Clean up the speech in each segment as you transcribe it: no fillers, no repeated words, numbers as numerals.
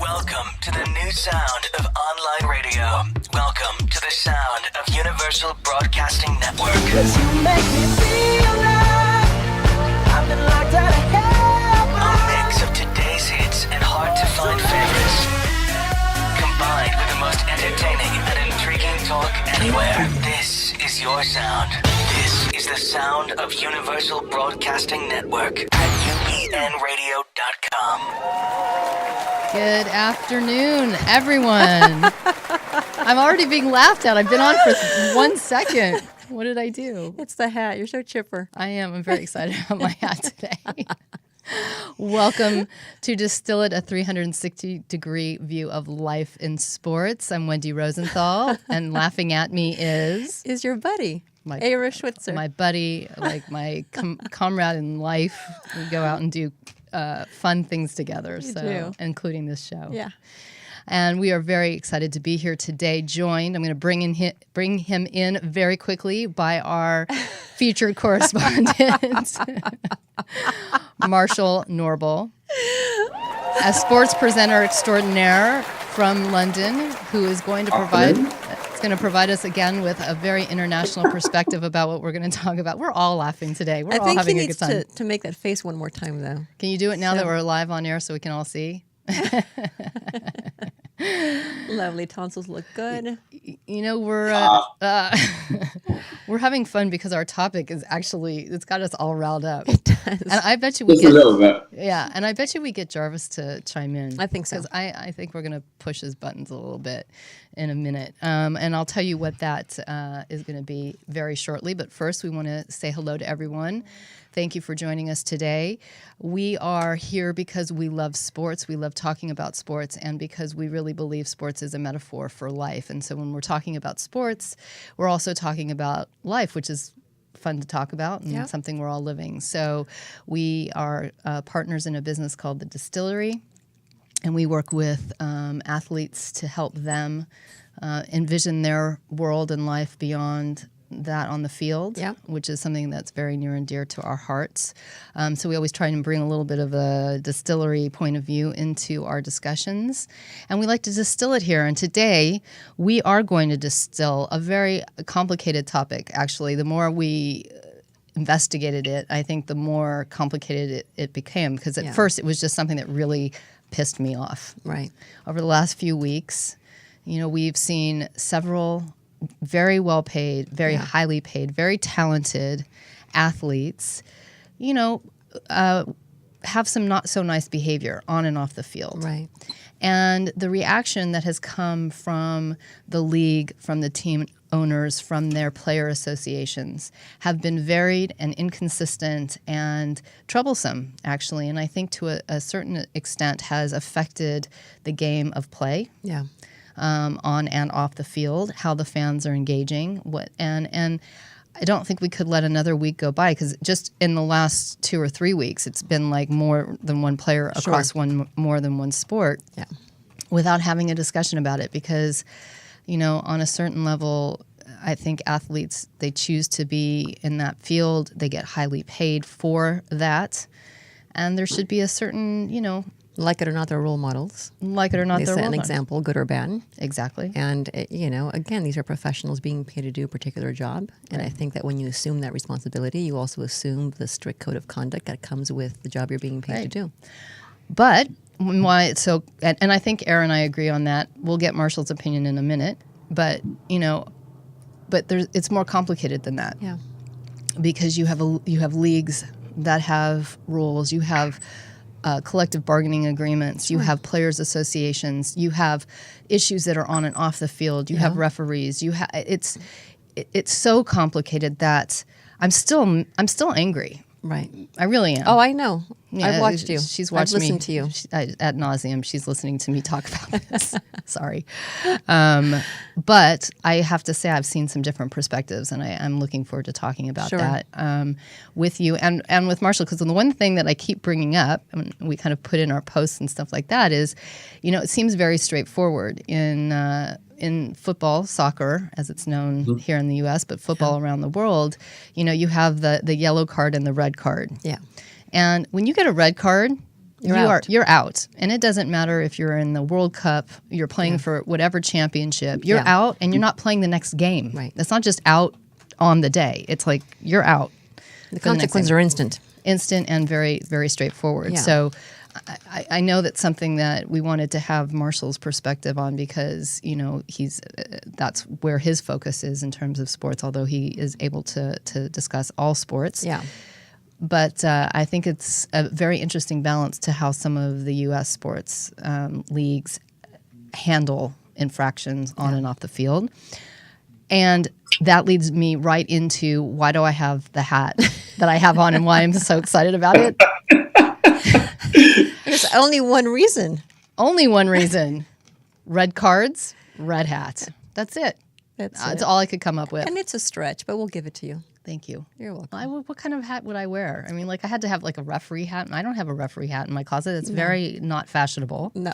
Welcome to the new sound of online radio. Welcome to the sound of Universal Broadcasting Network. 'Cause you make me feel like I've been locked out of heaven. A mix of today's hits and hard-to-find favorites, combined with the most entertaining and intriguing talk anywhere. This is your sound. This is the sound of Universal Broadcasting Network at UENradio.com. Good afternoon, everyone. I'm already being laughed at. I've been on for 1 second. What did I do? It's the hat. You're so chipper. I am. I'm very excited about my hat today. Welcome to Distill It, a 360-degree view of life in sports. I'm Wendy Rosenthal, and laughing at me is your buddy, Eira Schwitzer. My buddy, like my comrade in life. We go out and do fun things together, including this show. Yeah. And we are very excited to be here today, joined. I'm going to bring him in very quickly by our featured correspondent, Marshall Norbal, a sports presenter extraordinaire from London, who is going to provide us again with a very international perspective about what we're going to talk about. We're all laughing today. We're all having a good time. I think he needs to make that face one more time, though. Can you do it now that we're live on air so we can all see? Lovely. Tonsils look good. You know, we're having fun because our topic is it's got us all riled up. It does. And I bet you and I bet you we get Jarvis to chime in. I think so. Because I think we're going to push his buttons a little bit in a minute. And I'll tell you what that is going to be very shortly. But first, we want to say hello to everyone. Thank you for joining us today. We are here because we love sports. We love talking about sports, and because we really believe sports is a metaphor for life. And so when we're talking about sports, we're also talking about life, which is fun to talk about and something we're all living. So we are partners in a business called the Distillery, and we work with athletes to help them envision their world and life beyond that on the field, which is something that's very near and dear to our hearts. So we always try and bring a little bit of a distillery point of view into our discussions. And we like to distill it here. And today we are going to distill a very complicated topic, actually. The more we investigated it, I think the more complicated it became. Because at first it was just something that really pissed me off. Right. Over the last few weeks, you know, we've seen several very well paid, very highly paid, very talented athletes, you know, have some not so nice behavior on and off the field. Right. And the reaction that has come from the league, from the team owners, from their player associations have been varied and inconsistent and troublesome, actually. And I think to a certain extent has affected the game of play. Yeah. On and off the field, how the fans are engaging, and I don't think we could let another week go by, because just in the last 2 or 3 weeks, it's been like more than one player across more than one sport, without having a discussion about it. Because, you know, on a certain level, I think athletes, they choose to be in that field, they get highly paid for that, and there should be a certain, you know. Like it or not, they're role models. Like it or not, they they're set role an models. example, good or bad. Exactly. And, you know, again, these are professionals being paid to do a particular job. And I think that when you assume that responsibility, you also assume the strict code of conduct that comes with the job you're being paid to do. But why it's so, and I think Eira and I agree on that. We'll get Marshall's opinion in a minute. But, you know, it's more complicated than that. Yeah. Because you have leagues that have rules. You have collective bargaining agreements. You have players' associations. You have issues that are on and off the field. You have referees. It's so complicated that I'm still angry. Right. I really am. Oh, I know. Yeah, I've watched you. She's watched me. I've listened to you. Ad nauseum. She's listening to me talk about this. Sorry. But I have to say I've seen some different perspectives, and I'm looking forward to talking about that with you and with Marshall. Because the one thing that I keep bringing up, and we kind of put in our posts and stuff like that, is, you know, it seems very straightforward in football, soccer, as it's known here in the U.S., but football around the world. You know, you have the yellow card and the red card. Yeah. And when you get a red card, you're out. And it doesn't matter if you're in the World Cup, you're playing for whatever championship, you're out and you're not playing the next game. Right. It's not just out on the day. It's like you're out. The consequences are instant. Instant and very, very straightforward. Yeah. So I know that's something that we wanted to have Marshall's perspective on because, you know, that's where his focus is in terms of sports, although he is able to discuss all sports. Yeah. But I think it's a very interesting balance to how some of the U.S. sports leagues handle infractions on and off the field. And that leads me right into why do I have the hat that I have on and why I'm so excited about it. There's only one reason. Only one reason. Red cards, red hat. That's it. That's all I could come up with. And it's a stretch, but we'll give it to you. Thank you. You're welcome. What kind of hat would I wear? I mean, like I had to have like a referee hat, and I don't have a referee hat in my closet. It's very not fashionable. No.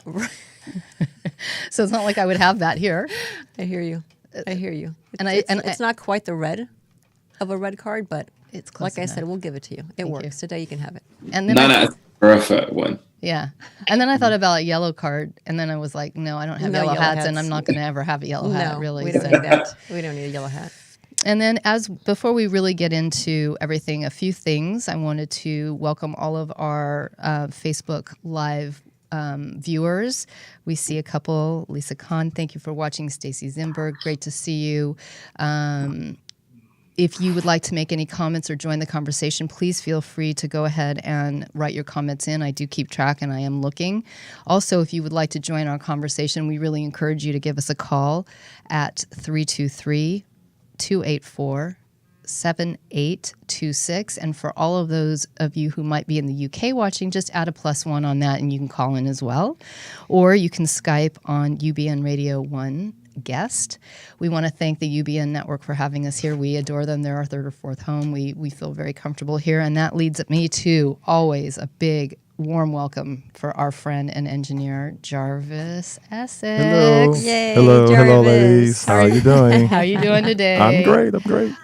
So it's not like I would have that here. I hear you. And It's not quite the red of a red card, but it's close like I said, we'll give it to you. It works. you. Today you can have it. And then That's a perfect one. Yeah. And then I thought about a yellow card, and then I was like, no, I don't have yellow hats, and I'm not going to ever have a yellow hat, really. We don't need that. We don't need a yellow hat. And then before we really get into everything, a few things. I wanted to welcome all of our Facebook Live viewers. We see a couple. Lisa Kahn, thank you for watching. Stacy Zimberg, great to see you. If you would like to make any comments or join the conversation, please feel free to go ahead and write your comments in. I do keep track and I am looking. Also, if you would like to join our conversation, we really encourage you to give us a call at 323-284-7826. And for all of those of you who might be in the UK watching, just add a +1 on that and you can call in as well. Or you can Skype on UBN Radio 1 guest. We want to thank the UBN network for having us here. We adore them. They're our third or fourth home. We feel very comfortable here. And that leads me to always a big, warm welcome for our friend and engineer, Jarvis Essex. Hello. Yay, hello, Jarvis. ladies. How are you doing? How are you doing today? I'm great.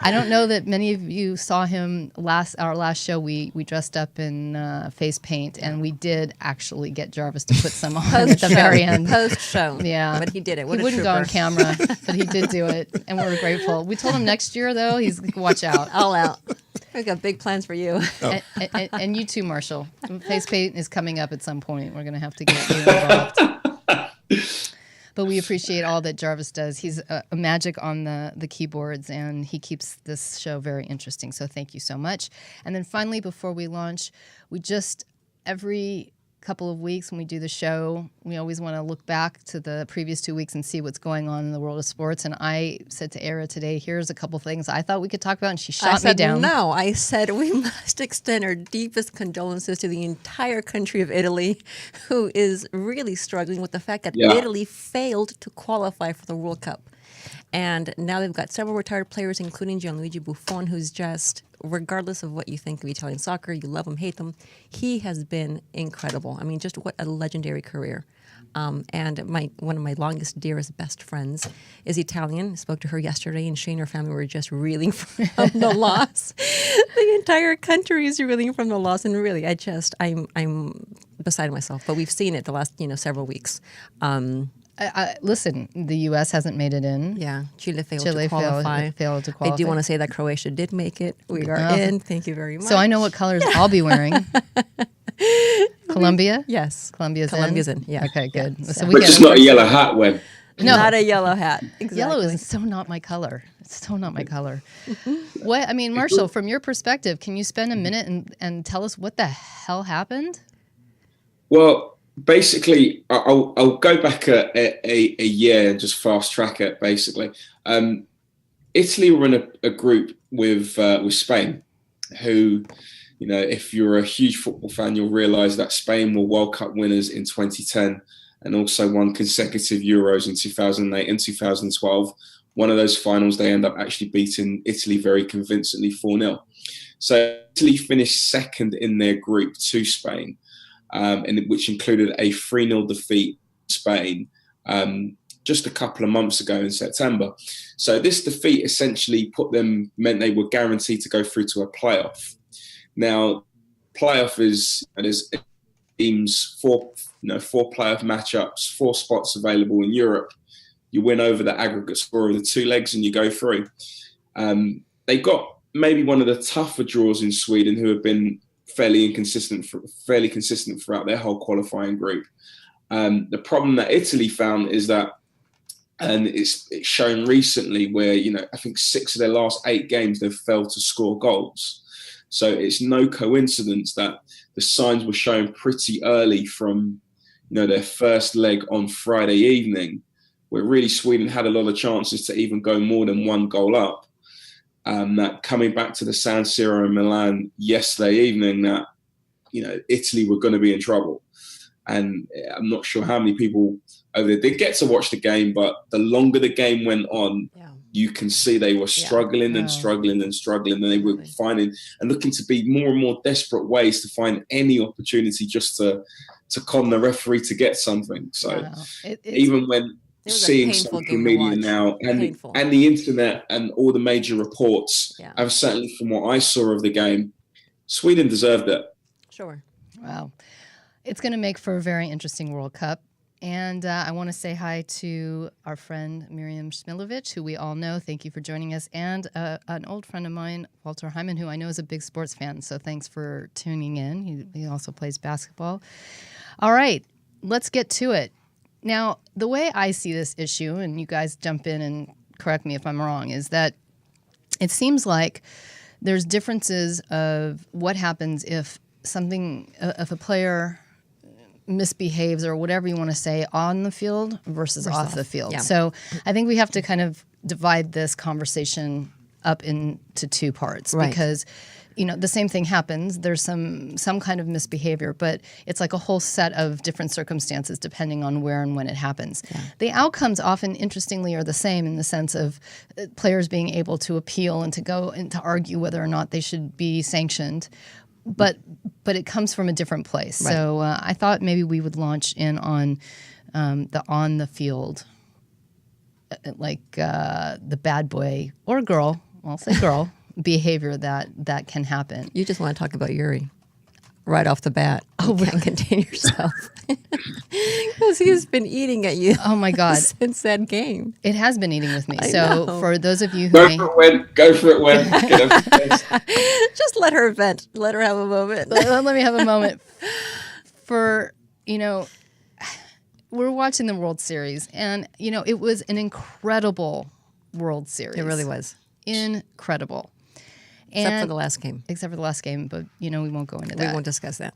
I don't know that many of you saw him our last show. We dressed up in face paint, and we did actually get Jarvis to put some on at the very end. Post-show. Yeah. But he did it. He wouldn't go on camera, but he did do it, and we're grateful. We told him next year, though, he's watch out. All out. We've got big plans for you. And you too, Marshall. Face paint is coming up at some point. We're going to have to get you involved. But we appreciate all that Jarvis does. He's a magic on the keyboards, and he keeps this show very interesting. So thank you so much. And then finally, before we launch, every couple of weeks when we do the show, we always want to look back to the previous 2 weeks and see what's going on in the world of sports. And I said to Eira today, here's a couple things I thought we could talk about, and she shot me down. No, I said we must extend our deepest condolences to the entire country of Italy, who is really struggling with the fact that Italy failed to qualify for the World Cup. And now they've got several retired players, including Gianluigi Buffon, who's just, regardless of what you think of Italian soccer, you love him, hate them, he has been incredible. I mean, just what a legendary career. And one of my longest, dearest, best friends is Italian. I spoke to her yesterday, and she and her family were just reeling from the loss. The entire country is reeling from the loss, and really, I'm beside myself. But we've seen it the last, several weeks. Listen, the U.S. hasn't made it in. Yeah, Chile failed to qualify. Failed to qualify. I do want to say that Croatia did make it. We are in. Thank you very much. So I know what colors I'll be wearing. Colombia? Yes. Colombia's in. Yeah. Okay, good. Yeah. So But it's not a yellow hat, Wen. No. Not a yellow hat. Exactly. Yellow is so not my color. It's so not my color. Marshall, from your perspective, can you spend a minute and tell us what the hell happened? Well, basically, I'll go back a year and just fast track it. Basically, Italy were in a group with Spain, who, if you're a huge football fan, you'll realise that Spain were World Cup winners in 2010 and also won consecutive Euros in 2008 and 2012. One of those finals, they end up actually beating Italy very convincingly 4-0. So Italy finished second in their group to Spain. Which included a 3-0 defeat to Spain just a couple of months ago in September. So this defeat essentially meant they were guaranteed to go through to a playoff. Now, playoff is teams, four playoff matchups, 4 spots available in Europe. You win over the aggregate score of the 2 legs and you go through. They got maybe one of the tougher draws in Sweden, who have been fairly consistent throughout their whole qualifying group. The problem that Italy found is that, and it's shown recently, where I think 6 of their last 8 games they've failed to score goals. So it's no coincidence that the signs were shown pretty early from their first leg on Friday evening, where really Sweden had a lot of chances to even go more than 1 goal up. That coming back to the San Siro in Milan yesterday evening, that Italy were going to be in trouble. And I'm not sure how many people over there did get to watch the game, but the longer the game went on, you can see they were struggling and struggling and struggling, and they were finding and looking to be more and more desperate ways to find any opportunity just to con the referee to get something. So even when seeing social media now and the internet and all the major reports, I've certainly, from what I saw of the game, Sweden deserved it. Sure. Wow. It's going to make for a very interesting World Cup. And I want to say hi to our friend Miriam Smilovic, who we all know. Thank you for joining us. And an old friend of mine, Walter Hyman, who I know is a big sports fan. So thanks for tuning in. He also plays basketball. All right, let's get to it. Now, the way I see this issue, and you guys jump in and correct me if I'm wrong, is that it seems like there's differences of what happens if a player misbehaves or whatever you want to say on the field versus off the field. Yeah. So I think we have to kind of divide this conversation up into 2 parts, because the same thing happens. There's some kind of misbehavior, but it's like a whole set of different circumstances depending on where and when it happens. Yeah. The outcomes often, interestingly, are the same in the sense of players being able to appeal and to go and to argue whether or not they should be sanctioned. But it comes from a different place. Right. So I thought maybe we would launch in on the field, like the bad boy or girl, I'll say girl, behavior that can happen. You just want to talk about Yuri right off the bat. You can't contain yourself. Because he's been eating at you. Oh my God. Since that game. It has been eating with me. For those of you who Go for it, Wen. Just let her vent. Let her have a moment. Let me have a moment. We're watching the World Series, and it was an incredible World Series. It really was. Incredible. Except for the last game. Except for the last game, but we won't go into that. We won't discuss that.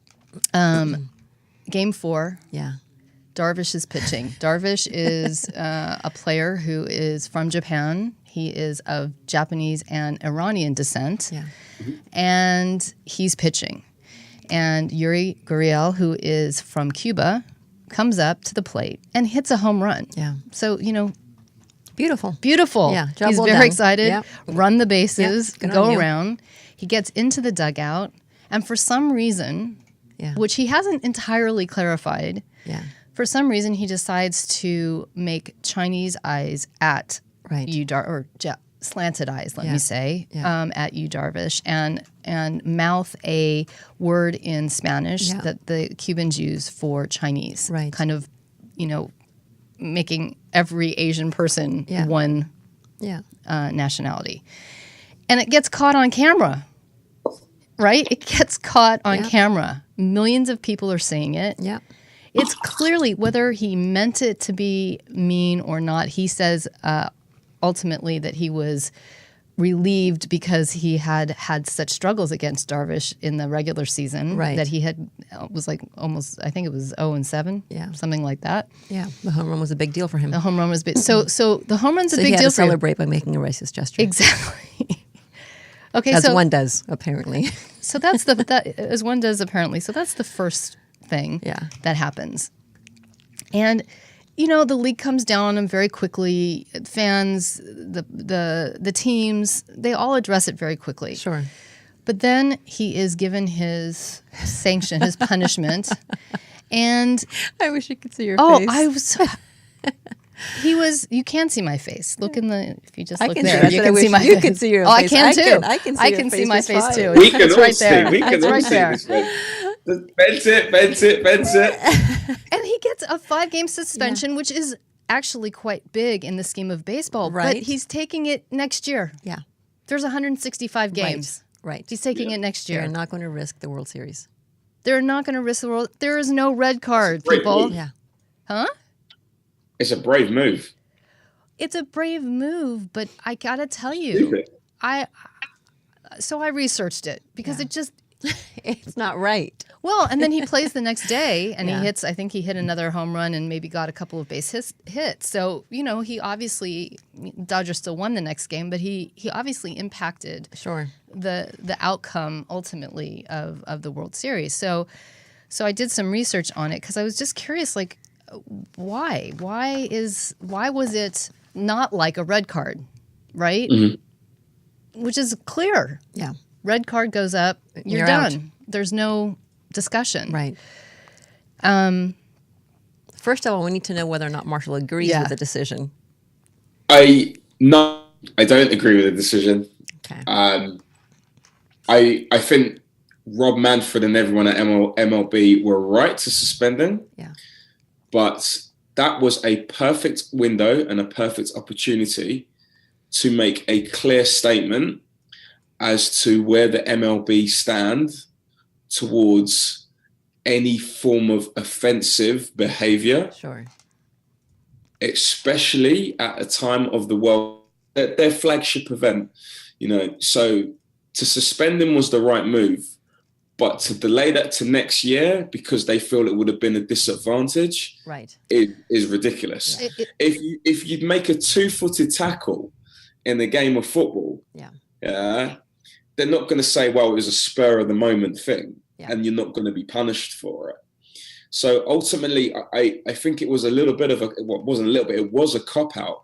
Game 4. Yeah. Darvish is pitching. Darvish is a player who is from Japan. He is of Japanese and Iranian descent. Yeah. And he's pitching. And Yuri Gurriel, who is from Cuba, comes up to the plate and hits a home run. Yeah. So, Beautiful. Yeah. Job He's well very done. excited. Yep. Run the bases, go you. around. He gets into the dugout. And for some reason, which he hasn't entirely clarified, for some reason he decides to make Chinese eyes at you, or slanted eyes, let me say, at you, Darvish, and mouth a word in Spanish that the Cubans use for Chinese. Right. Kind of, making every Asian person one nationality. And it gets caught on camera. Right? It gets caught on camera. Millions of people are seeing it. Yeah. It's clearly, whether he meant it to be mean or not, he says ultimately that he was relieved because he had such struggles against Darvish in the regular season that he was like almost, I think it was 0-7, something like that. Yeah, the home run was a big deal for him. The home run was big. So the home run's a big deal for him. So he had to celebrate by making a racist gesture. Exactly. Okay, as one does, apparently. So that's as one does apparently. So that's the first thing that happens. And the league comes down on him very quickly. Fans, the teams, they all address it very quickly. Sure. But then he is given his sanction, his punishment. And I wish you could see your face. Oh, I was He was. You can see my face. Look in the. If you just look there, you can see my face. You can see your face. I can too. I can see my face too. We can it's all right see. there. We can it's all right see there. this way. Vent it. And he gets a 5-game suspension, which is actually quite big in the scheme of baseball. Right. But he's taking it next year. Yeah. There's 165 games. Right. He's taking it next year. They're not going to risk the World Series. They're not going to risk the world. There is no red card, Great people. move. Yeah. Huh? It's a brave move. It's a brave move, but I gotta tell you, Stupid. I researched it because it just It's not right. well, and then he plays the next day and Yeah. he hits. I think he hit another home run and maybe got a couple of base hits. So he obviously Dodgers still won the next game, but he obviously impacted Sure. the outcome ultimately of the World Series. So I did some research on it because I was just curious, like, why was it not like a red card, right? Mm-hmm. Which is clear. Yeah. Red card goes up, you're out. done. There's no discussion. Right. First of all, we need to know whether or not Marshall agrees Yeah. with the decision. I don't agree with the decision. Okay. I think Rob Manfred and everyone at MLB were right to suspend him. Yeah. But that was a perfect window and a perfect opportunity to make a clear statement as to where the MLB stand towards any form of offensive behavior, Sure. especially at a time of the world, their flagship event, so to suspend him was the right move, but to delay that to next year because they feel it would have been a disadvantage, Right. is ridiculous. Yeah. If you'd make a 2-footed tackle in a game of football, they're not going to say, well, it was a spur of the moment thing, and you're not going to be punished for it. So ultimately, I think it was a little bit of it was a cop out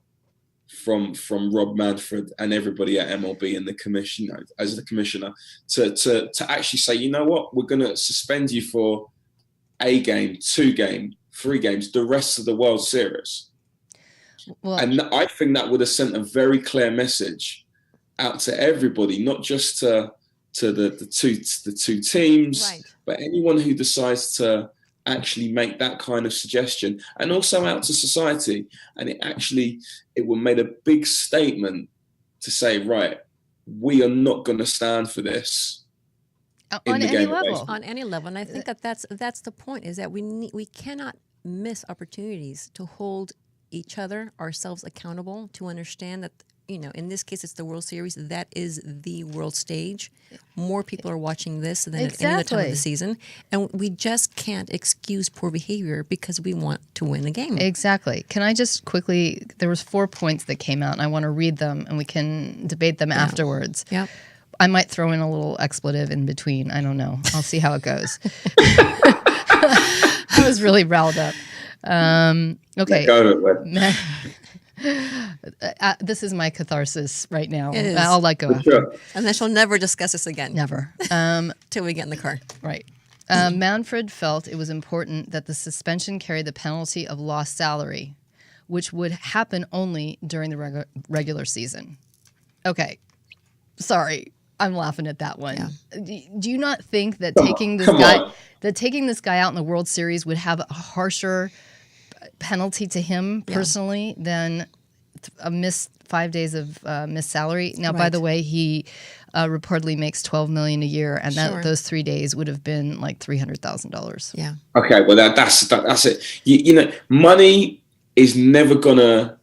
from Rob Manfred and everybody at MLB and the commissioner, as the commissioner, to actually say, you know what, we're going to suspend you for a game, 2 games, 3 games, the rest of the World Series. Well, And I think that would have sent a very clear message out to everybody, not just to the two teams, Right. but anyone who decides to actually make that kind of suggestion, and also out to society. And it will make a big statement to say, right, we are not going to stand for this. on any level. On any level, and I think that's the point, is that we cannot miss opportunities to hold each other, ourselves accountable, to understand that, in this case, it's the World Series. That is the world stage. More people are watching this than at any other time of the season. And we just can't excuse poor behavior because we want to win a game. Exactly. Can I just quickly, there was 4 points that came out, and I want to read them, and we can debate them afterwards. Yep. I might throw in a little expletive in between. I don't know. I'll see how it goes. I was really riled up. Okay. This is my catharsis right now. It is. I'll let go after. Sure. And then she'll never discuss this again. Never. Till we get in the car. Right. Manfred felt it was important that the suspension carry the penalty of lost salary, which would happen only during the regular season. Okay. Sorry. I'm laughing at that one. Yeah. Do you not think that taking this guy out in the World Series would have a harsher penalty to him personally than a missed 5 days of missed salary? Now, by the way, he reportedly makes $12 million a year, and those 3 days would have been like $300,000. Yeah. Okay, well that's it. Money is never gonna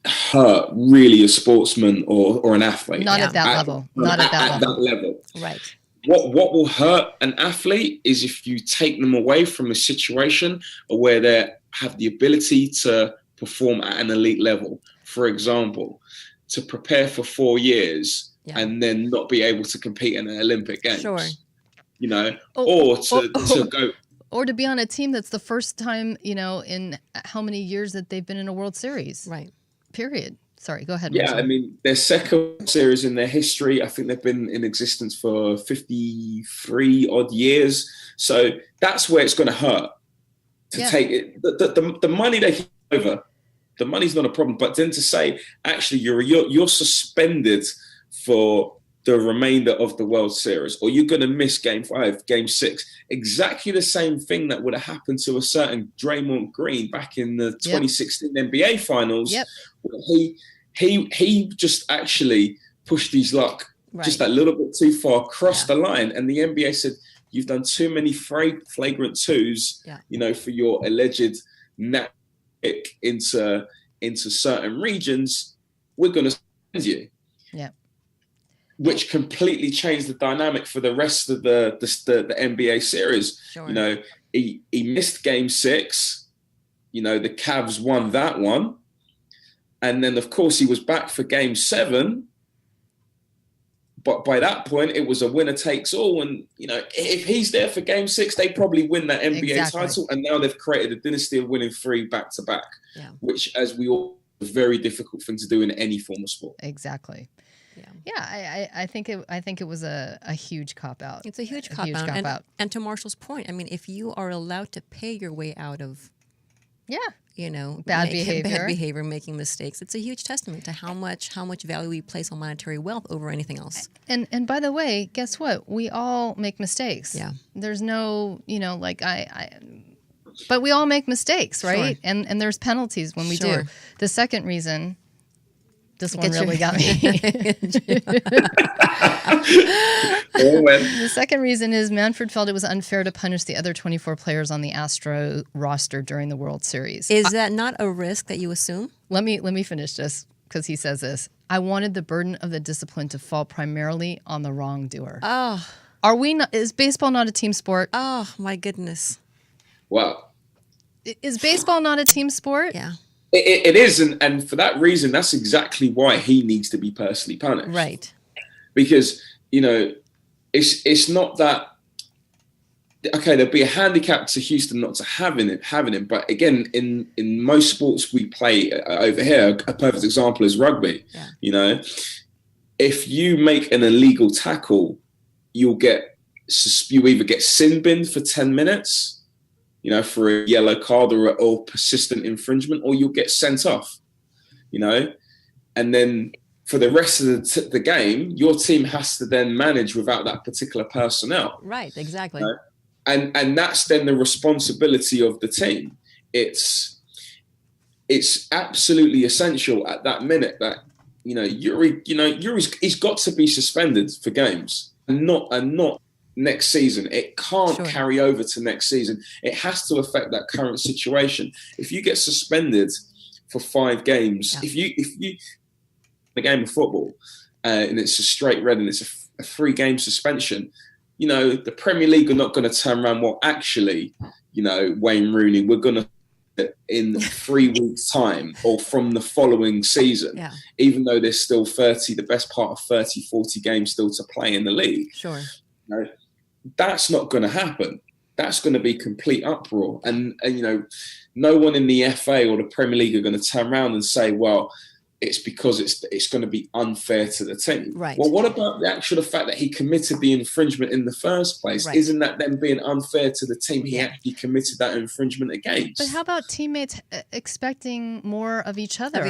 hurt really a sportsman or an athlete. Not at that level. Not at that level. Right. What will hurt an athlete is if you take them away from a situation where they have the ability to perform at an elite level. For example, to prepare for 4 years and then not be able to compete in the Olympic Games. Sure. Or to go. Or to be on a team that's the first time, in how many years that they've been in a World Series. Right. Period. Sorry, go ahead. Yeah, Marcel. I mean, their second series in their history. I think they've been in existence for 53 odd years. So that's where it's going to hurt to take it. The money they give over, the money's not a problem. But then to say, actually, you're suspended for the remainder of the World Series, or you're going to miss Game 5, Game 6. Exactly the same thing that would have happened to a certain Draymond Green back in the 2016 NBA Finals. He just actually pushed his luck just a little bit too far across the line, and the NBA said, "You've done too many flagrant twos, for your alleged nap into certain regions. We're going to send you." Yeah. Which completely changed the dynamic for the rest of the NBA series. Sure. He missed Game 6. The Cavs won that one. And then, of course, he was back for Game 7. But by that point, it was a winner takes all. And, if he's there for Game 6, they probably win that NBA title. And now they've created a dynasty of winning 3 back-to-back, which, as we all, is a very difficult thing to do in any form of sport. Exactly. I think it was a huge cop out. It's a huge cop out. And to Marshall's point, I mean, if you are allowed to pay your way out of bad behavior, making mistakes, it's a huge testament to how much value we place on monetary wealth over anything else. And by the way, guess what? We all make mistakes. Yeah. There's no, but we all make mistakes, right? Sure. And there's penalties when we do. The second reason. This one really got me. The second reason is Manfred felt it was unfair to punish the other 24 players on the Astro roster during the World Series. Is that not a risk that you assume? Let me finish this, because he says this. I wanted the burden of the discipline to fall primarily on the wrongdoer. Oh. Is baseball not a team sport? Oh, my goodness. Wow. Is baseball not a team sport? Yeah. It is, and for that reason, that's exactly why he needs to be personally punished. Right. Because, it's not that, okay, there'd be a handicap to Houston not to having him. But again, in most sports we play over here, a perfect example is rugby. Yeah. If you make an illegal tackle, you either get sin binned for 10 minutes, for a yellow card or persistent infringement, or you'll get sent off, and then for the rest of the game, your team has to then manage without that particular personnel. Right, exactly. And that's then the responsibility of the team. It's absolutely essential at that minute that, he's got to be suspended for games and not next season. It can't carry over to next season. It has to affect that current situation. If you get suspended for 5 games, if you a game of football and it's a straight red and it's a 3-game suspension, the Premier League are not going to turn around. Well, actually, Wayne Rooney, we're going to in 3 weeks' time or from the following season, even though there's still the best part of 30, 40 games still to play in the league. Sure. That's not going to happen. That's going to be complete uproar. And no one in the FA or the Premier League are going to turn around and say, well, it's because it's going to be unfair to the team. Right. Well, what about the fact that he committed the infringement in the first place? Right. Isn't that then being unfair to the team he actually committed that infringement against? But how about teammates expecting more of each other?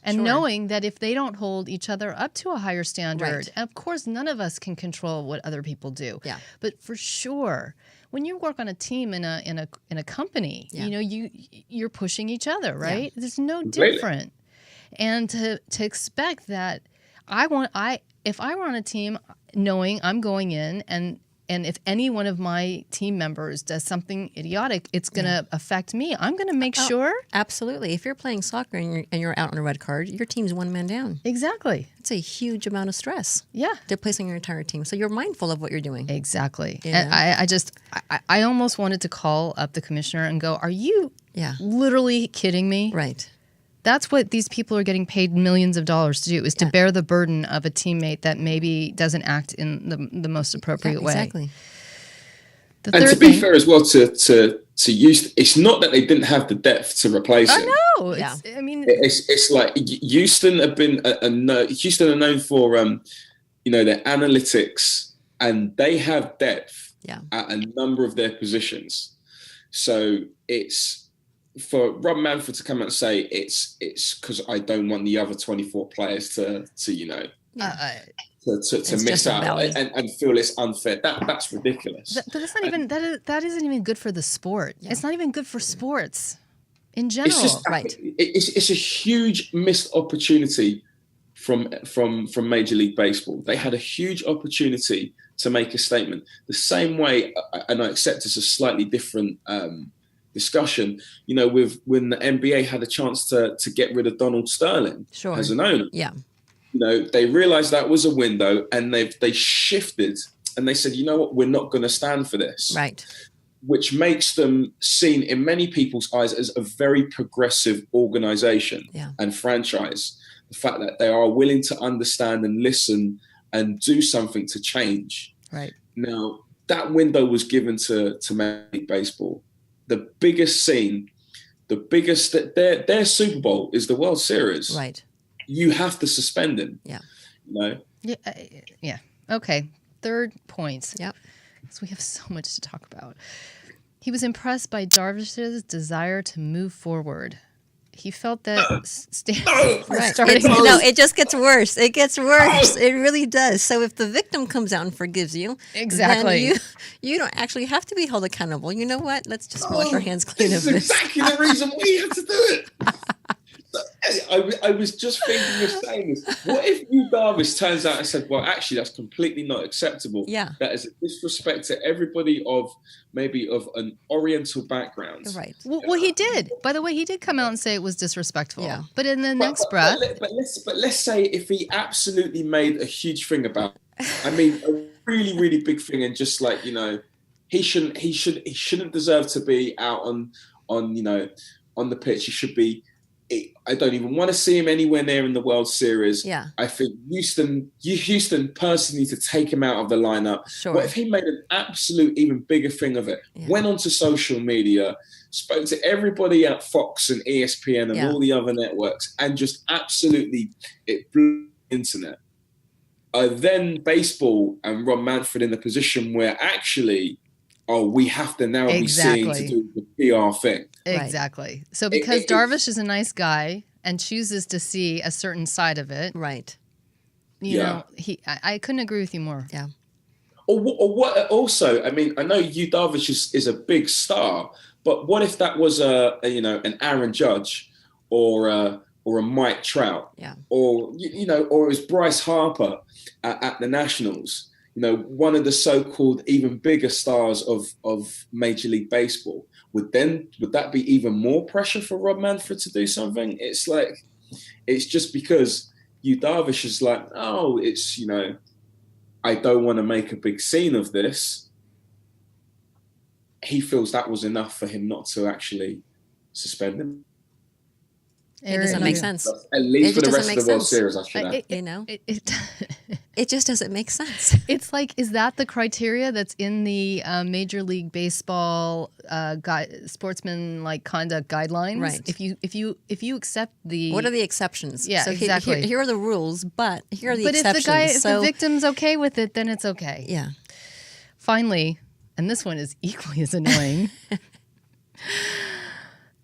And sure. knowing that if they don't hold each other up to a higher standard, right. and of course, none of us can control what other people do. Yeah. But for sure, when you work on a team in a company, you're pushing each other, right? Yeah. There's no Completely. different. And to expect that if I were on a team knowing I'm going in and if any one of my team members does something idiotic, it's going to affect me. I'm going to make sure. Absolutely. If you're playing soccer and you're out on a red card, your team's one man down. Exactly. It's a huge amount of stress. Yeah. They're placing your entire team. So you're mindful of what you're doing. Exactly. Yeah. And I almost wanted to call up the commissioner and go, are you Yeah. literally kidding me? Right. That's what these people are getting paid millions of dollars to do, is to bear the burden of a teammate that maybe doesn't act in the most appropriate way. Exactly. And to be fair as well, to Houston, it's not that they didn't have the depth to replace him. I know. Yeah. It's like Houston have been Houston are known for their analytics, and they have depth at a number of their positions. So it's for Rob Manfred to come out and say it's because I don't want the other 24 players to. to miss out and feel it's unfair. That's ridiculous. But that's not even that isn't even good for the sport. Yeah. It's not even good for sports in general. It's just, right. It's a huge missed opportunity from Major League Baseball. They had a huge opportunity to make a statement. The same way, and I accept it's a slightly different discussion, you know, with when the NBA had a chance to get rid of Donald Sterling as an owner. Yeah. You know, they realized that was a window, and they shifted and they said, you know what, we're not going to stand for this. Right. Which makes them seen in many people's eyes as a very progressive organization and franchise. The fact that they are willing to understand and listen and do something to change. Right. Now, that window was given to Major League Baseball. The biggest scene, their Super Bowl is the World Series. Right. You have to suspend him. Yeah. You know? Yeah. Okay. Third point. Yep. So we have so much to talk about. He was impressed by Darvish's desire to move forward. He felt that it just gets worse. It gets worse. It really does. So if the victim comes out and forgives you, then you don't actually have to be held accountable. You know what? Let's just wash our hands clean of this. This is exactly the reason we have to do it. I was just thinking of saying this. What if Yu Darvish turns out and said, well, actually, that's completely not acceptable. Yeah. That is a disrespect to everybody of an Oriental background. Right. Well, he did. By the way, he did come out and say it was disrespectful. Yeah. But in the next breath. But let's say if he absolutely made a huge thing about it. I mean, a really, really big thing, and just like, you know, he shouldn't deserve to be out on the pitch. He should be. I don't even want to see him anywhere near in the World Series. Yeah. I think Houston personally to take him out of the lineup. Sure. What if he made an absolute even bigger thing of it? Yeah. Went onto social media, spoke to everybody at Fox and ESPN and all the other networks, and just absolutely it blew the internet. Then baseball and Rob Manfred in the position where actually, we have to now be seen to do the PR thing. Exactly. So because Darvish is a nice guy and chooses to see a certain side of it. Right. You know, I couldn't agree with you more. Yeah. Or what also, I mean, I know Yu Darvish is a big star, but what if that was an Aaron Judge or a Mike Trout? Yeah. Or or it was Bryce Harper at the Nationals. You know, one of the so-called even bigger stars of Major League Baseball. Would that be even more pressure for Rob Manfred to do something? It's like, it's just because Yu Darvish is like, I don't want to make a big scene of this. He feels that was enough for him not to actually suspend him. It doesn't make sense. At least for the rest of the World Series, I should add. It just doesn't make sense. It's like, is that the criteria that's in the Major League Baseball sportsmanlike conduct guidelines? Right. If you accept the, what are the exceptions? Yeah, so exactly. Here are the rules, but here are the exceptions. But if the victim's okay with it, then it's okay. Yeah. Finally, and this one is equally as annoying.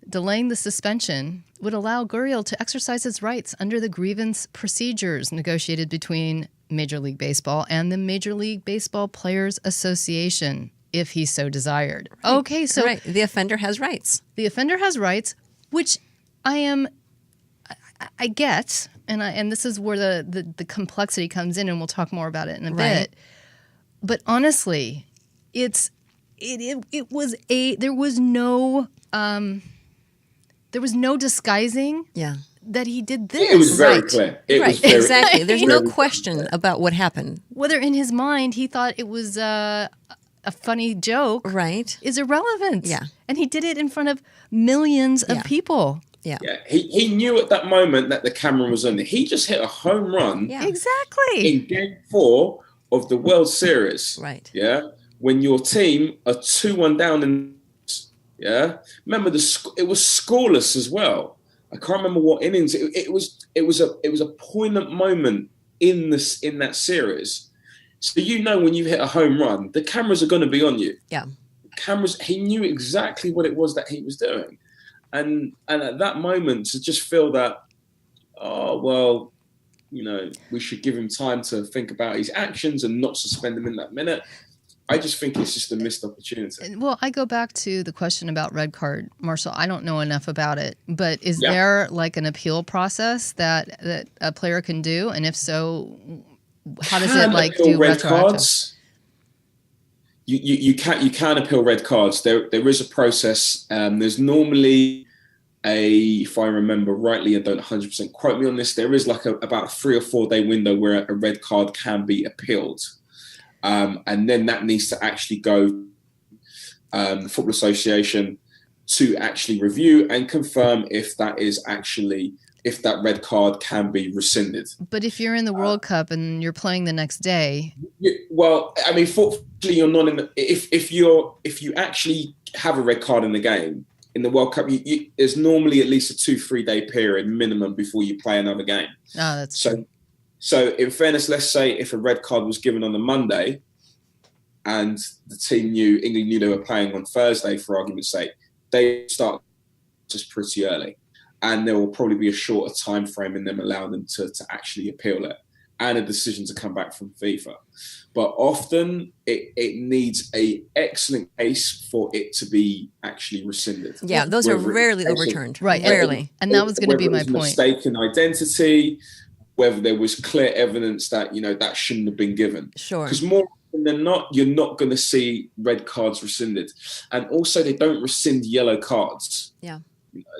Delaying the suspension would allow Gurriel to exercise his rights under the grievance procedures negotiated between Major League Baseball and the Major League Baseball Players Association, if he so desired. Right. Okay, so the offender has rights. The offender has rights, which I get, and this is where the complexity comes in, and we'll talk more about it in a bit. But honestly, there was no disguising that he did this. It was very clear. Exactly. There's no question about what happened. Whether in his mind he thought it was a funny joke is irrelevant. Yeah. And he did it in front of millions of people. Yeah. He knew at that moment that the camera was on. He just hit a home run. Yeah. Exactly. In Game 4 of the World Series. Right. Yeah. When your team are 2-1 down remember it was scoreless as well. I can't remember what innings. It was a poignant moment in that series. So when you hit a home run, the cameras are going to be on you. Yeah. Cameras. He knew exactly what it was that he was doing, and at that moment to just feel that, we should give him time to think about his actions and not suspend him in that minute. I just think it's just a missed opportunity. Well, I go back to the question about red card, Marshall. I don't know enough about it, but is there like an appeal process that a player can do? And if so, how does it like do red retroactive? cards? You can appeal red cards. There is a process. There's normally if I remember rightly, and don't 100% quote me on this, there is like about a 3 or 4 day window where a red card can be appealed. And then that needs to actually go the Football Association to actually review and confirm if that red card can be rescinded. But if you're in the World Cup and you're playing the next day, fortunately, you're not in the. If you actually have a red card in the game in the World Cup, there's normally at least a 2-3 day period minimum before you play another game. Oh, that's true. So in fairness, let's say if a red card was given on the Monday and the team England knew they were playing on Thursday, for argument's sake, they start just pretty early. And there will probably be a shorter time frame in them allowing them to actually appeal it and a decision to come back from FIFA. But often it needs an excellent case for it to be actually rescinded. Yeah, those are rarely overturned. Right, rarely. And that was going to be my point. Mistaken identity, whether there was clear evidence that, that shouldn't have been given. Sure. Because more often than not, you're not going to see red cards rescinded. And also, they don't rescind yellow cards. Yeah.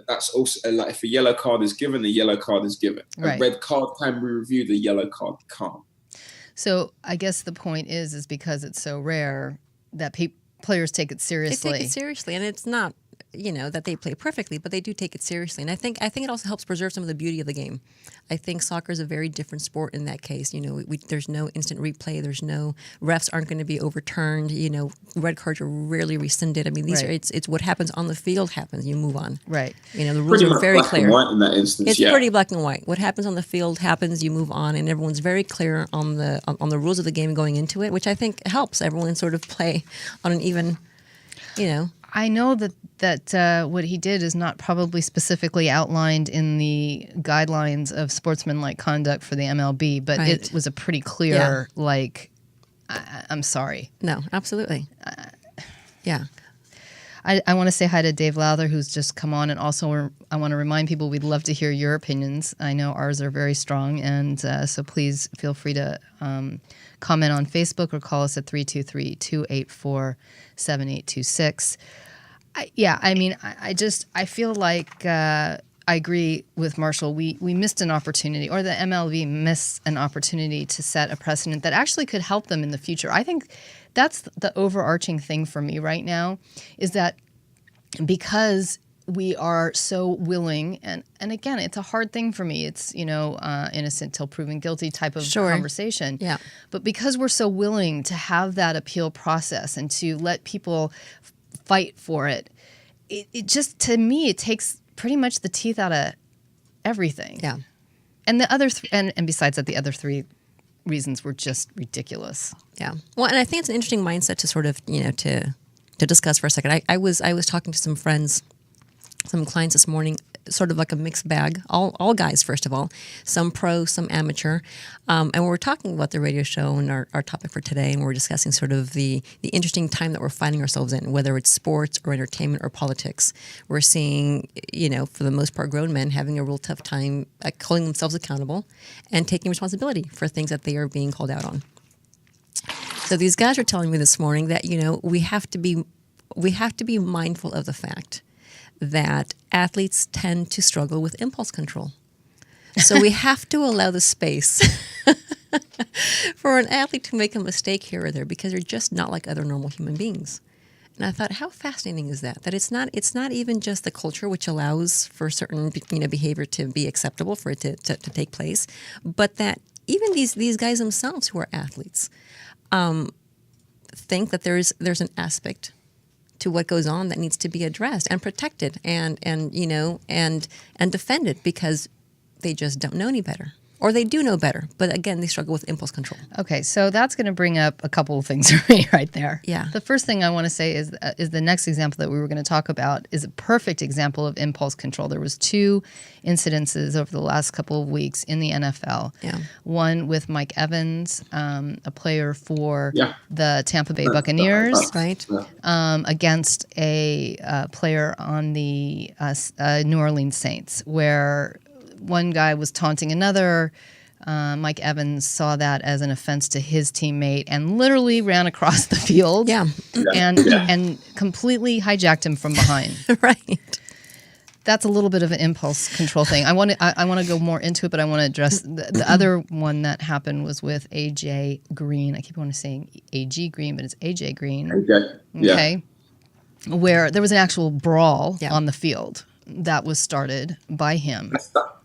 That's also like if a yellow card is given, the yellow card is given. Right. A red card can be reviewed, the yellow card can't. So I guess the point is because it's so rare that players take it seriously. They take it seriously, and it's not, that they play perfectly, but they do take it seriously. And I think it also helps preserve some of the beauty of the game. I think soccer is a very different sport in that case. There's no instant replay. There's no refs aren't going to be overturned. Red cards are rarely rescinded. I mean, it's what happens on the field happens. You move on. Right. The rules are very clear. And white in that instance. It's pretty black and white. What happens on the field happens. You move on, and everyone's very clear on the rules of the game going into it, which I think helps everyone sort of play on an even. I know that what he did is not probably specifically outlined in the guidelines of sportsmanlike conduct for the MLB, but it was a pretty clear, I'm sorry. No, absolutely. Yeah. I want to say hi to Dave Lowther, who's just come on, and also I want to remind people we'd love to hear your opinions. I know ours are very strong, and so please feel free to comment on Facebook or call us at 323-284-7826. I feel like I agree with Marshall. We missed an opportunity, or the MLB missed an opportunity to set a precedent that actually could help them in the future. I think that's the overarching thing for me right now, is that because we are so willing, and again, it's a hard thing for me. It's, innocent till proven guilty type of conversation. Yeah. But because we're so willing to have that appeal process and to let people fight for it, it just, to me, it takes pretty much the teeth out of everything. Yeah. And the other and besides that, the other 3 reasons were just ridiculous. Yeah. Well, and I think it's an interesting mindset to sort of, to discuss for a second. I was talking to some friends, some clients this morning, sort of like a mixed bag, all guys, first of all, some pro, some amateur. And we were talking about the radio show and our topic for today, and we're discussing sort of the interesting time that we're finding ourselves in, whether it's sports or entertainment or politics. We're seeing, for the most part, grown men having a real tough time holding themselves accountable and taking responsibility for things that they are being called out on. So these guys are telling me this morning that, we have to be mindful of the fact that athletes tend to struggle with impulse control. So we have to allow the space for an athlete to make a mistake here or there, because they're just not like other normal human beings. And I thought, how fascinating is that? That it's not even just the culture which allows for certain behavior to be acceptable, for it to take place, but that even these guys themselves who are athletes think that there's an aspect to what goes on that needs to be addressed and protected and defended, because they just don't know any better. Or they do know better, but again, they struggle with impulse control. Okay, so that's going to bring up a couple of things for me right there. Yeah. The first thing I want to say is the next example that we were going to talk about is a perfect example of impulse control. There was 2 incidences over the last couple of weeks in the NFL. Yeah. One with Mike Evans, a player for the Tampa Bay Buccaneers, Right. against a player on the New Orleans Saints, where one guy was taunting another. Mike Evans saw that as an offense to his teammate and literally ran across the field and completely hijacked him from behind. Right. That's a little bit of an impulse control thing. I want to go more into it, but I want to address the other one that happened was with AJ Green. I keep wanting to say AG Green, but it's AJ Green. Okay. Where there was an actual brawl on the field that was started by him.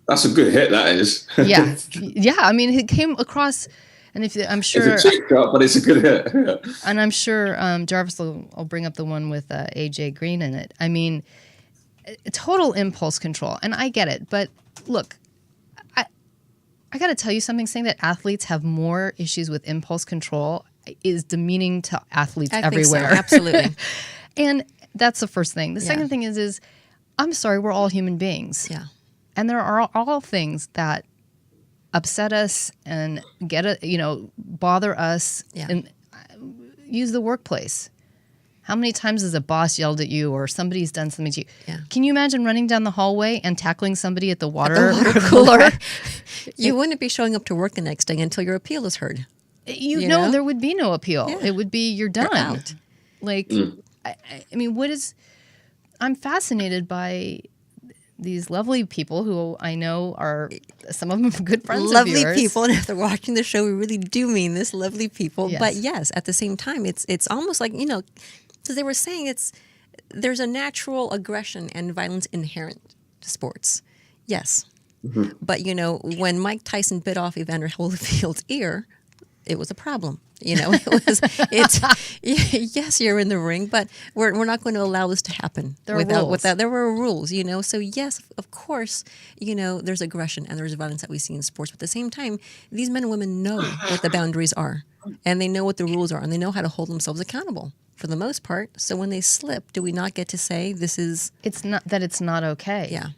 That's a good hit, that is. Yeah. I mean, it came across, and I'm sure it's a cheap shot, but it's a good hit. And I'm sure Jarvis will bring up the one with AJ Green in it. I mean, total impulse control, and I get it. But look, I got to tell you something. Saying that athletes have more issues with impulse control is demeaning to athletes everywhere. Think so. Absolutely. And that's the first thing. The second thing is I'm sorry, we're all human beings. Yeah. And there are all things that upset us and bother us. Yeah. And use the workplace. How many times has a boss yelled at you or somebody's done something to you? Yeah. Can you imagine running down the hallway and tackling somebody at the water cooler? You wouldn't be showing up to work the next day until your appeal is heard. You know, there would be no appeal. Yeah. It would be you're done. You're out. Like, I mean, I'm fascinated by these lovely people who I know are, some of them good friends of yours. Lovely people, and if they're watching the show, we really do mean this, lovely people. Yes. But yes, at the same time, it's almost like, because they were saying there's a natural aggression and violence inherent to sports. Yes. Mm-hmm. But, when Mike Tyson bit off Evander Holyfield's ear, it was a problem. Yes, you're in the ring, but we're not going to allow this to happen without there were rules, So yes, of course, there's aggression and there's violence that we see in sports. But at the same time, these men and women know what the boundaries are, and they know what the rules are, and they know how to hold themselves accountable for the most part. So when they slip, do we not get to say it's not okay? Yeah.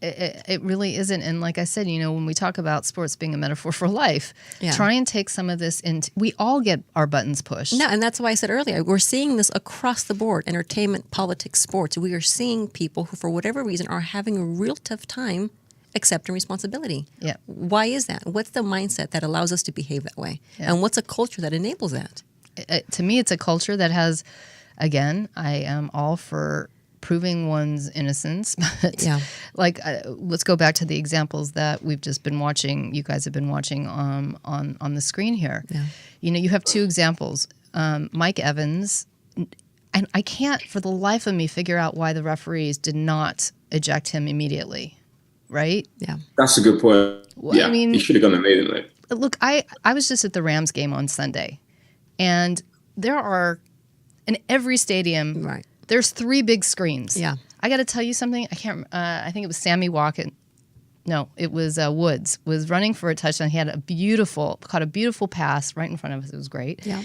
It really isn't. And like I said, when we talk about sports being a metaphor for life, try and take some of this into, we all get our buttons pushed. No, and that's why I said earlier, we're seeing this across the board, entertainment, politics, sports. We are seeing people who, for whatever reason, are having a real tough time accepting responsibility. Yeah. Why is that? What's the mindset that allows us to behave that way? Yeah. And what's a culture that enables that? To me, it's a culture that has, again, I am all for proving one's innocence. But let's go back to the examples that we've just been watching. You guys have been watching on the screen here. Yeah. You have 2 examples. Mike Evans, and I can't for the life of me figure out why the referees did not eject him immediately. Right? Yeah. That's a good point. Well, I mean, he should have gone immediately. Look, I was just at the Rams game on Sunday, and there are in every stadium. Right. There's 3 big screens. Yeah. I got to tell you something. I can't. I think it was Sammy Watkins. No, it was Woods was running for a touchdown. He had caught a beautiful pass right in front of us. It was great. Yeah.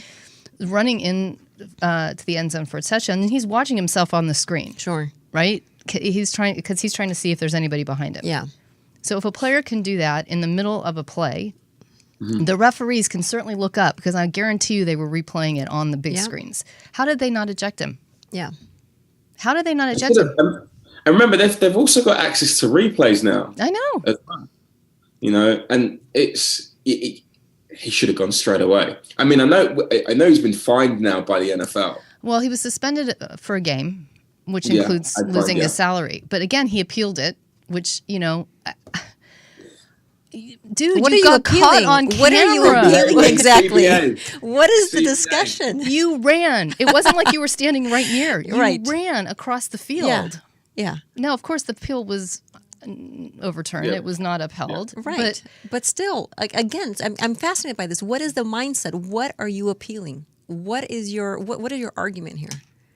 Running in to the end zone for a touchdown, and he's watching himself on the screen. Sure. Right. He's trying to see if there's anybody behind him. Yeah. So if a player can do that in the middle of a play, the referees can certainly look up, because I guarantee you they were replaying it on the big screens. How did they not eject him? Yeah. How did they not eject him? And remember, they've also got access to replays now. I know. As well. And he should have gone straight away. I mean, I know he's been fined now by the NFL. Well, he was suspended for a game, which includes losing his salary. But again, he appealed it, which, dude, what you got caught on camera. What are you appealing exactly? CBA. What is the discussion? You ran. It wasn't like you were standing right near. You right. ran across the field. Yeah. Now, of course, the appeal was overturned. Yeah. It was not upheld. Yeah. Right. But still, again, I'm fascinated by this. What is the mindset? What are you appealing? What is your argument here?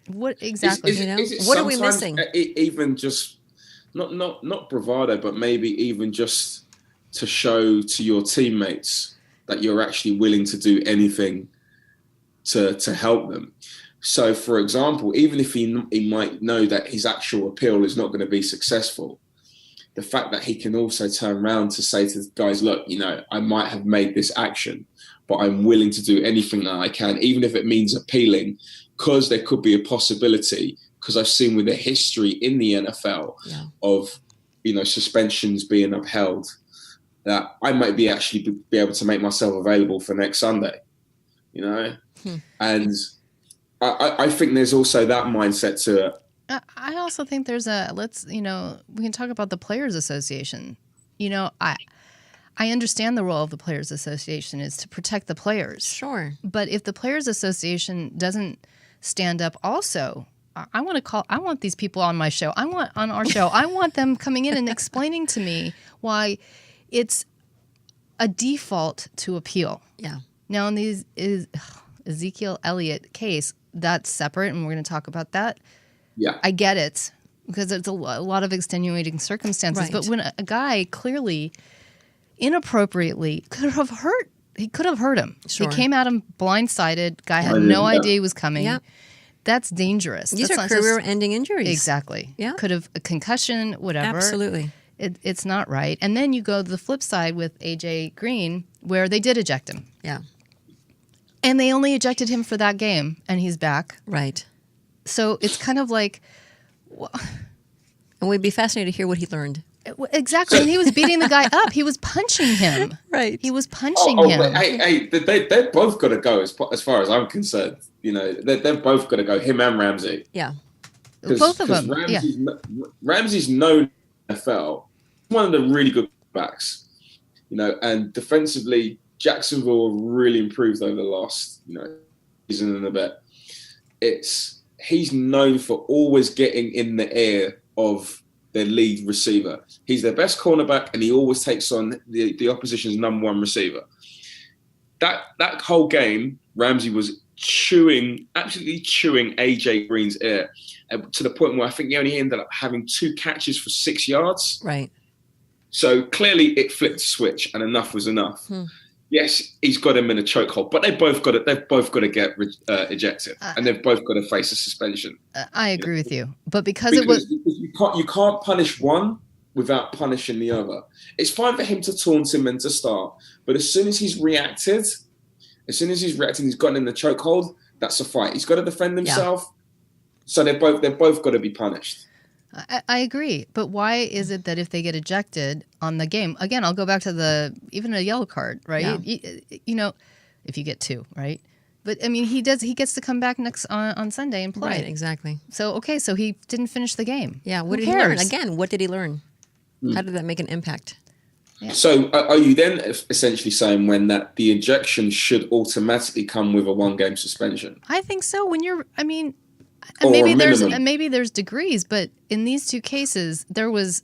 What exactly? What are we missing? Even just not bravado, but maybe even just to show to your teammates that you're actually willing to do anything to help them. So, for example, even if he might know that his actual appeal is not going to be successful, the fact that he can also turn around to say to the guys, look, you know, I might have made this action, but I'm willing to do anything that I can, even if it means appealing, because there could be a possibility, because I've seen with the history in the NFL of, you know, suspensions being upheld, that I might be actually be able to make myself available for next Sunday, you know? And I think there's also that mindset to it. I also think there's we can talk about the Players Association. You know, I understand the role of the Players Association is to protect the players. Sure. But if the Players Association doesn't stand up also, I want these people on my show. On our show. I want them coming in and explaining to me why it's a default to appeal. Yeah. Now in these Ezekiel Elliott case, that's separate, and we're going to talk about that. Yeah, I get it, because it's a lot of extenuating circumstances. Right. But when a guy clearly, inappropriately, could have hurt him. Sure. He came at him blindsided. Guy had no idea he was coming. Yeah. That's dangerous. These That's are not just- career-ending injuries. Exactly. Yeah. Could have a concussion, whatever. Absolutely. It's not right. And then you go to the flip side with AJ Green, where they did eject him. Yeah. And they only ejected him for that game, and he's back. Right. So it's kind of like... And we'd be fascinated to hear what he learned. Exactly. And he was beating the guy up. He was punching him. Right. He was punching him. But they've both got to go as far as I'm concerned. You know, they've both got to go, him and Ramsey. Yeah. Both of them. Ramsey's known NFL, one of the really good backs. You know, and defensively, Jacksonville really improved over the last, season and a bit. He's known for always getting in the ear of their lead receiver. He's their best cornerback, and he always takes on the opposition's number one receiver. That whole game, Ramsey was absolutely chewing AJ Green's ear, to the point where I think he only ended up having 2 catches for 6 yards. Right. So clearly it flipped a switch, and enough was enough. Yes, he's got him in a chokehold, but they've both got to get ejected, and they've both got to face a suspension. I agree with you, but because you can't punish one without punishing the other. It's fine for him to taunt him and to start, but as soon as he's reacted, he's gotten in the chokehold. That's a fight. He's got to defend himself. Yeah. So they've both got to be punished. I agree, but why is it that if they get ejected on the game, again, I'll go back to even a yellow card, right? Yeah. If you get 2, right? But I mean, he gets to come back next on Sunday and play. Right, exactly. So he didn't finish the game. Yeah, what did he learn? Again, what did he learn? How did that make an impact? Yeah. So are you then essentially saying that the ejection should automatically come with a 1-game suspension? I think so. Maybe there's degrees, but in these 2 cases, there was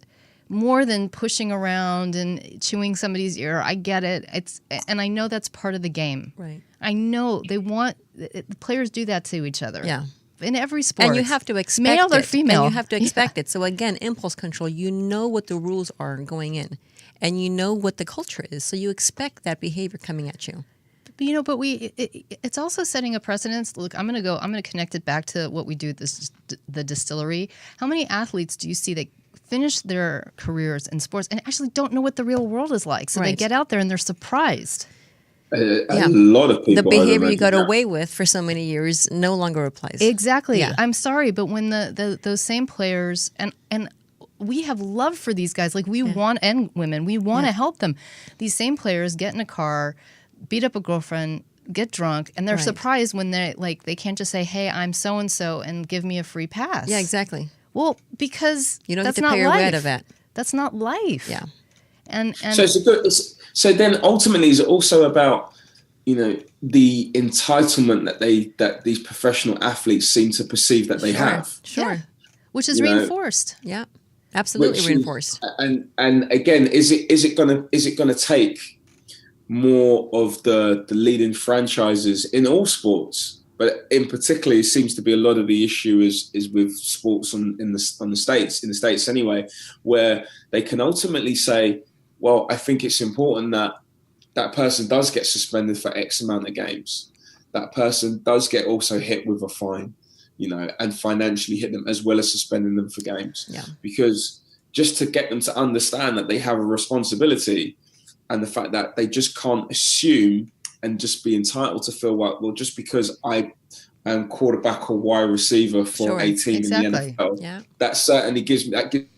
more than pushing around and chewing somebody's ear. I get it. And I know that's part of the game. Right. I know the players do that to each other. Yeah. In every sport. And you have to expect male or female. And you have to expect it. So again, impulse control, you know what the rules are going in, and you know what the culture is. So you expect that behavior coming at you. But it's also setting a precedence. Look, I'm going to connect it back to what we do at the distillery. How many athletes do you see that finish their careers in sports and actually don't know what the real world is like? So they get out there and they're surprised. A lot of people. The behavior you got away with for so many years no longer applies. Exactly. Yeah. I'm sorry, but when those same players and we have love for these guys, like we want, and women, we want to help them. These same players get in a car, beat up a girlfriend, get drunk, and they're surprised when they can't just say, "Hey, I'm so and so," and give me a free pass. Yeah, exactly. Well, because you don't that's get to not pay your way life. out of that. That's not life. Yeah. And so then ultimately it's also about the entitlement that these professional athletes seem to perceive that they have. Sure. Yeah. Which is reinforced. Yeah. Absolutely reinforced. And again, is it gonna take more of the leading franchises in all sports, but in particular, it seems to be a lot of the issue is with sports in the states anyway, where they can ultimately say, well, I think it's important that that person does get suspended for X amount of games. That person does get also hit with a fine, and financially hit them, as well as suspending them for games. Yeah. Because just to get them to understand that they have a responsibility, and the fact that they just can't assume and just be entitled to feel like, well, just because I am quarterback or wide receiver for a team in the NFL, that certainly gives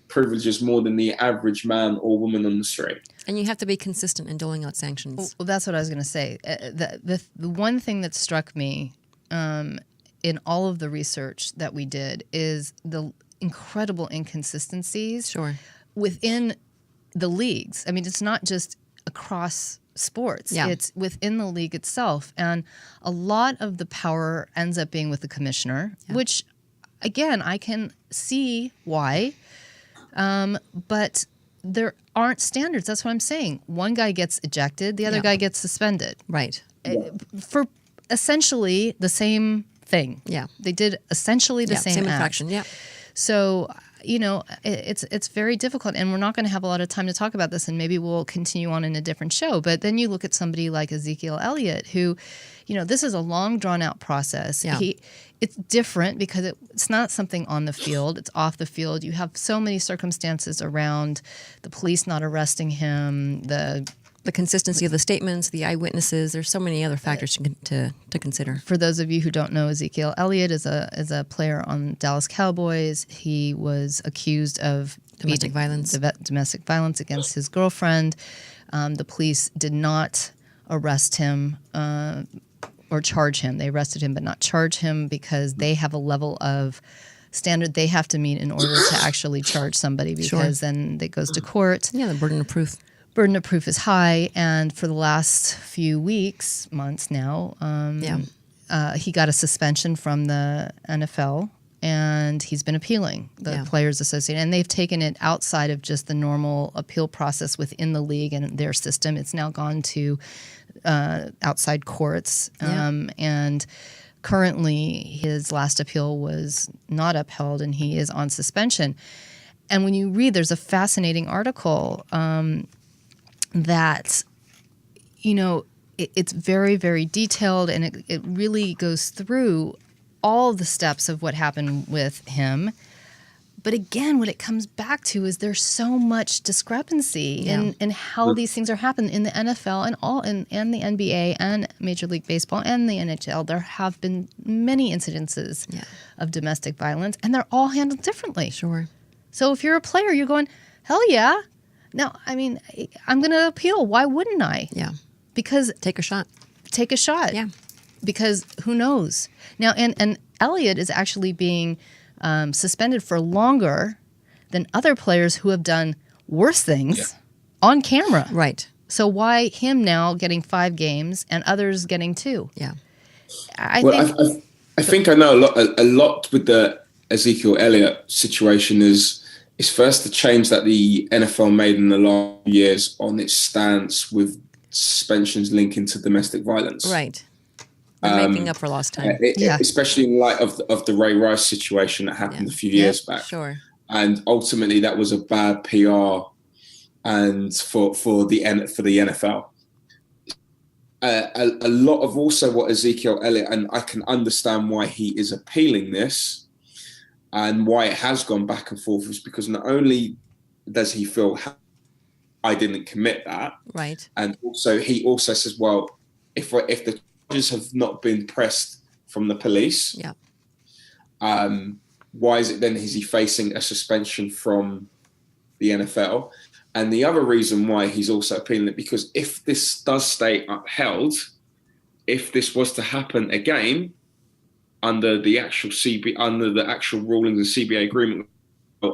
privileges more than the average man or woman on the street. And you have to be consistent in doling out sanctions. Well, that's what I was going to say. The one thing that struck me in all of the research that we did is the incredible inconsistencies within the leagues. I mean, it's not just across sports. It's within the league itself. And a lot of the power ends up being with the commissioner, which, again, I can see why. But there aren't standards. That's what I'm saying. One guy gets ejected, the other guy gets suspended. Right. For essentially the same thing. Yeah. They did essentially the same act. infraction. Yeah. So, it's very difficult, and we're not going to have a lot of time to talk about this, and maybe we'll continue on in a different show. But then you look at somebody like Ezekiel Elliott, who, this is a long, drawn-out process. Yeah. It's different because it's not something on the field. It's off the field. You have so many circumstances around the police not arresting him, the consistency of the statements, the eyewitnesses. There's so many other factors to consider. For those of you who don't know, Ezekiel Elliott is a player on Dallas Cowboys. He was accused of Domestic violence against his girlfriend. The police did not arrest him or charge him. They arrested him but not charge him because they have a level of standard they have to meet in order to actually charge somebody, because then it goes to court. Yeah, the burden of proof. Burden of proof is high, and for the last few months now, he got a suspension from the NFL, and he's been appealing, the Players Association, and they've taken it outside of just the normal appeal process within the league and their system. It's now gone to outside courts, and currently his last appeal was not upheld, and he is on suspension. And when you read, there's a fascinating article that, it's very, very detailed, and it really goes through all the steps of what happened with him. But again, what it comes back to is there's so much discrepancy in how these things are happening in the NFL and the NBA and Major League Baseball and the NHL. There have been many incidences of domestic violence, and they're all handled differently. Sure. So if you're a player, you're going, hell yeah. Now, I mean, I'm going to appeal. Why wouldn't I? Yeah. Because take a shot. Yeah. Because who knows? Now, and Elliott is actually being suspended for longer than other players who have done worse things on camera. Right. So why him now getting 5 games and others getting 2? Yeah. I think I know a lot with the Ezekiel Elliott situation is first the change that the NFL made in the last years on its stance with suspensions linking to domestic violence. Right. Making up for lost time. Especially in light of the Ray Rice situation that happened a few years back. Sure. And ultimately that was a bad PR and for the NFL. A lot of also what Ezekiel Elliott, and I can understand why he is appealing this and why it has gone back and forth, is because not only does he feel I didn't commit that, right, and also he also says, well, if the charges have not been pressed from the police, why is it then is he facing a suspension from the NFL? And the other reason why he's also appealing it, because if this does stay upheld, if this was to happen again under the actual rulings and CBA agreement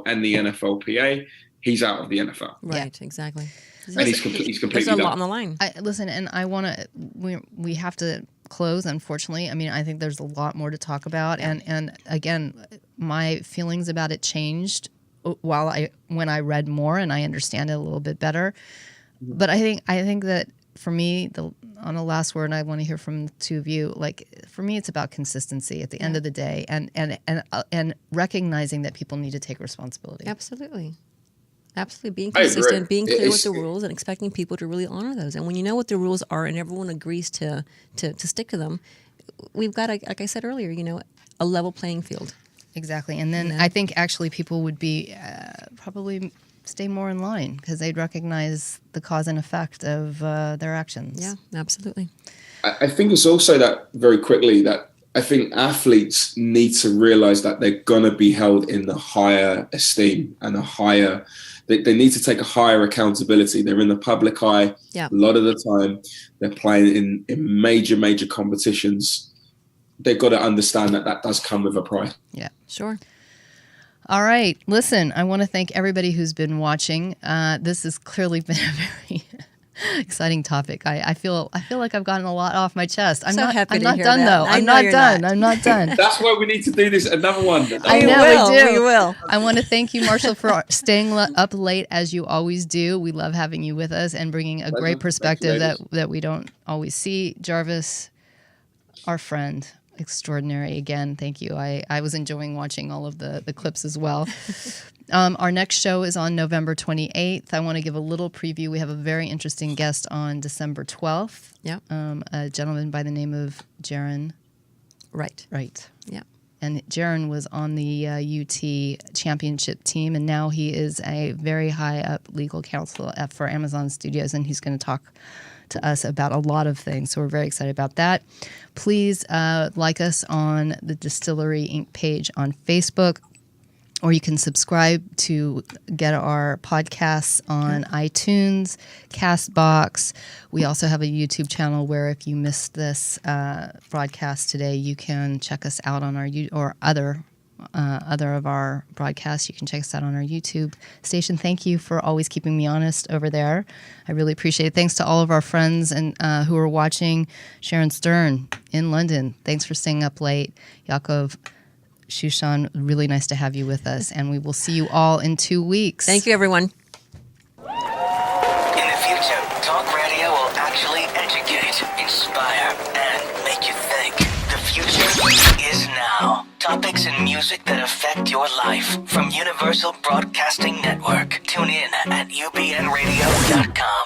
and the NFLPA, he's out of the NFL. Right, exactly. And he's completely There's a lot on the line. I want to. We have to close, unfortunately. I mean, I think there's a lot more to talk about, and again, my feelings about it changed when I read more and I understand it a little bit better. But I think that for me, on the last word, I want to hear from the two of you. Like, for me, it's about consistency at the end of the day, and recognizing that people need to take responsibility. Absolutely. Absolutely. Being I agree. consistent, being clear with It's- the rules, and expecting people to really honor those. And when you know what the rules are and everyone agrees to stick to them, we've got, like I said earlier, a level playing field. Exactly. And then I think actually people would be probably stay more in line because they'd recognize the cause and effect of their actions. Yeah, absolutely. I think it's also that very quickly that I think athletes need to realize that they're going to be held in the higher esteem and they need to take a higher accountability. They're in the public eye a lot of the time. They're playing in major competitions. They've got to understand that does come with a price. Yeah. Sure. All right. Listen, I want to thank everybody who's been watching. This has clearly been a very exciting topic. I feel like I've gotten a lot off my chest. I'm not done though. I'm not done. I'm not done. That's why we need to do this another one. I know we do. We will. I want to thank you, Marshall, for staying up late as you always do. We love having you with us and bringing a great perspective that we don't always see. Jarvis, our friend extraordinary, again, thank you. I was enjoying watching all of the clips as well. Our next show is on November 28th. I want to give a little preview. We have a very interesting guest on December 12th. Yeah. A gentleman by the name of Jaron. Right. Yeah. And Jaron was on the UT championship team, and now he is a very high up legal counsel for Amazon Studios, and he's going to talk to us about a lot of things. So we're very excited about that. Please like us on the Distillery Inc. page on Facebook, or you can subscribe to get our podcasts on iTunes, Castbox. We also have a YouTube channel where if you missed this broadcast today, you can check us out on our or other of our broadcasts. You can check us out on our YouTube station. Thank you for always keeping me honest over there. I really appreciate it. Thanks to all of our friends and who are watching. Sharon Stern in London, thanks for staying up late. Yaakov Shushan, really nice to have you with us, and we will see you all in 2 weeks. Thank you, everyone. In the future, talk radio will actually educate, inspire, and make you think. The future is now. Topics and music that affect your life from Universal Broadcasting Network. Tune in at ubnradio.com.